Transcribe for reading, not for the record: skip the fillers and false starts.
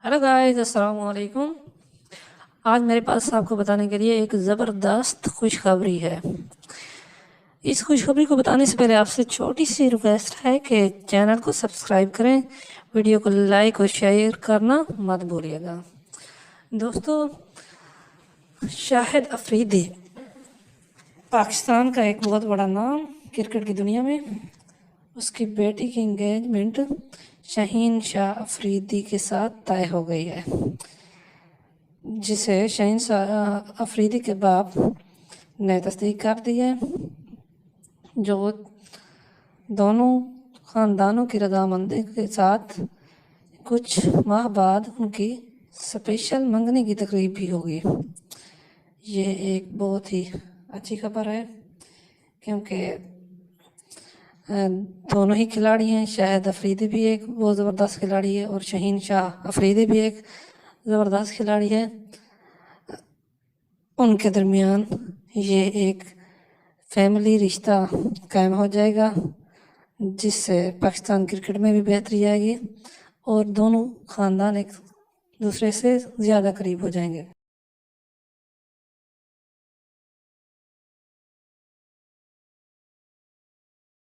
Hello guys, अस्सलाम वालेकुम। आज मेरे पास आपको बताने के लिए एक ज़बरदस्त खुशखबरी है। इस खुशखबरी को बताने से पहले आपसे छोटी सी रिक्वेस्ट है कि चैनल को सब्सक्राइब करें, वीडियो को लाइक और शेयर करना मत भूलिएगा। दोस्तों, शाहिद अफरीदी पाकिस्तान का एक बहुत बड़ा नाम क्रिकेट की दुनिया में। उसकी बेटी की इंगेजमेंट शाहीन शाह अफरीदी के साथ तय हो गई है, जिसे शाहीन शाह अफरीदी के बाप ने तस्दीक कर दी है, जो दोनों ख़ानदानों की रजामंदी के साथ कुछ माह बाद उनकी स्पेशल मंगनी की तकरीब भी होगी। ये एक बहुत ही अच्छी खबर है, क्योंकि दोनों ही खिलाड़ी हैं। शाहिद अफरीदी भी एक बहुत ज़बरदस्त खिलाड़ी है और शाहीन शाह अफरीदी भी एक ज़बरदस्त खिलाड़ी है। उनके दरमियान ये एक फैमिली रिश्ता कायम हो जाएगा, जिससे पाकिस्तान क्रिकेट में भी बेहतरी आएगी और दोनों ख़ानदान एक दूसरे से ज़्यादा करीब हो जाएंगे।